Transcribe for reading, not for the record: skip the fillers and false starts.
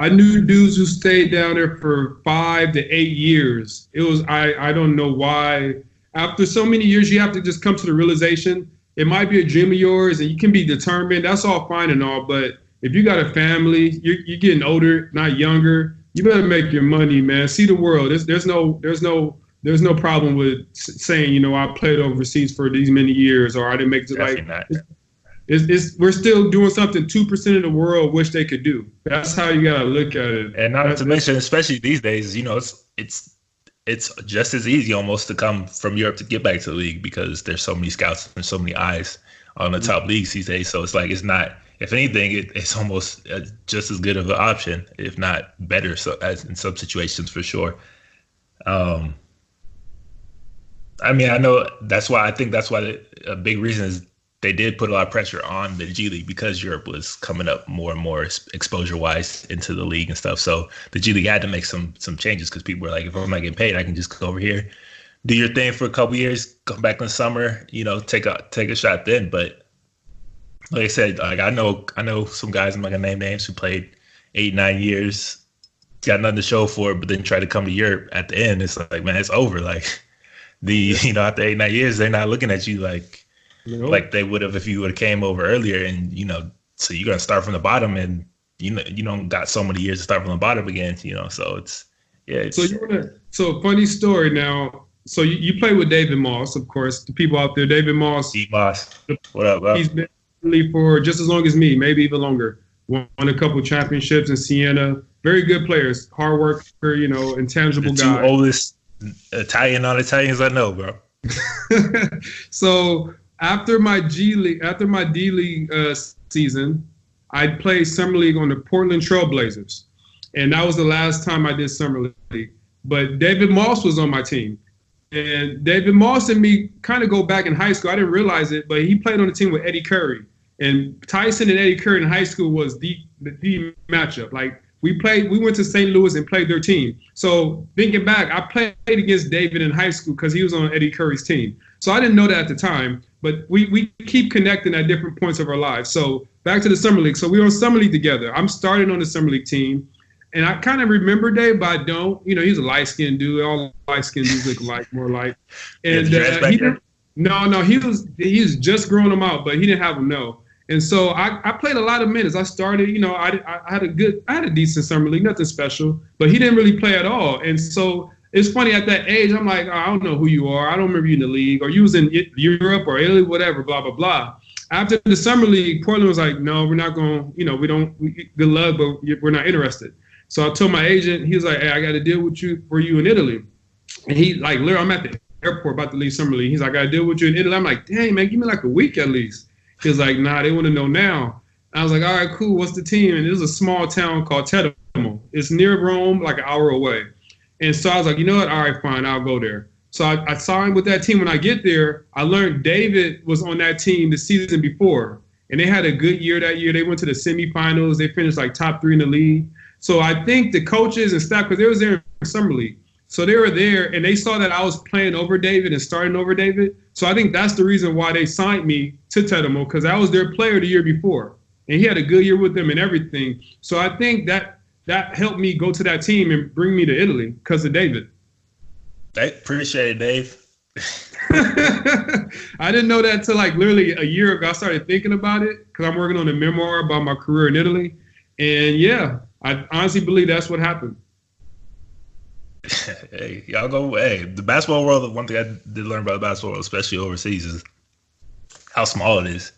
I knew dudes who stayed down there for 5 to 8 years. It was I don't know why. After so many years, you have to just come to the realization it might be a dream of yours, and you can be determined. That's all fine and all, but if you got a family, you're getting older, not younger. You better make your money, man. See the world. There's no problem with saying, I played overseas for these many years, or I didn't make it. Like, Definitely not. we're still doing something 2% of the world wish they could do. That's how you gotta look at it. And not to mention, especially these days, it's just as easy almost to come from Europe to get back to the league because there's so many scouts and so many eyes on the top leagues these days. So it's like it's not. If anything, it's almost just as good of an option, if not better. So as in some situations, for sure. I mean, I know I think that's why a big reason is they did put a lot of pressure on the G League because Europe was coming up more and more exposure wise into the league and stuff. So the G League had to make some changes because people were like, if I'm not getting paid, I can just go over here, do your thing for a couple years, come back in the summer, take a shot then. But like I said, like I know some guys, I'm not gonna name names, who played 8-9 years, got nothing to show for it, but then try to come to Europe at the end. It's like, man, it's over. Like after 8-9 years, they're not looking at you like they would have if you would have came over earlier, and so you're gonna start from the bottom, and you don't got so many years to start from the bottom again, so it's so funny story now. So you play with David Moss, of course. The people out there, David Moss. Steve Moss, what up, bro? He's been in the league for just as long as me, maybe even longer. Won a couple championships in Siena. Very good players, hard worker, intangible guy. The two oldest non-Italians I know, bro. So after my D League season, I played summer league on the Portland Trailblazers, and that was the last time I did summer league. But David Moss was on my team, and David Moss and me kind of go back in high school. I didn't realize it, but he played on the team with Eddie Curry, and Tyson and Eddie Curry in high school was the matchup. Like we went to St. Louis and played their team. So thinking back, I played against David in high school because he was on Eddie Curry's team. So I didn't know that at the time, but we keep connecting at different points of our lives. So back to the summer league. So we were on summer league together. I'm starting on the summer league team, and I kind of remember Dave, but I don't. He's a light-skinned dude. All light-skinned dudes look alike, more alike. And he was just growing them out, but he didn't have them. No. And so I played a lot of minutes. I started, I had a decent summer league, nothing special, but he didn't really play at all. And so it's funny, at that age, I'm like, I don't know who you are. I don't remember you in the league, or you was in Europe or Italy, whatever, blah, blah, blah. After the summer league, Portland was like, no, we're not going, good luck, but we're not interested. So I told my agent, he was like, hey, I got to deal with you for you in Italy. And he like, literally, I'm at the airport about to leave summer league. He's like, I got to deal with you in Italy. I'm like, dang, man, give me like a week at least. He was like, nah, they want to know now. I was like, all right, cool. What's the team? And it was a small town called Teramo. It's near Rome, like an hour away. And so I was like, you know what? All right, fine, I'll go there. So I signed with that team. When I get there, I learned David was on that team the season before. And they had a good year that year. They went to the semifinals. They finished like top 3 in the league. So I think the coaches and staff, because they was there in summer league. So they were there, and they saw that I was playing over David and starting over David. So I think that's the reason why they signed me to Teramo, because I was their player the year before. And he had a good year with them and everything. So I think that helped me go to that team and bring me to Italy because of David. I appreciate it, Dave. I didn't know that until like literally a year ago. I started thinking about it because I'm working on a memoir about my career in Italy. And yeah, I honestly believe that's what happened. Hey, y'all go. Hey, the basketball world, one thing I did learn about the basketball world, especially overseas, is how small it is.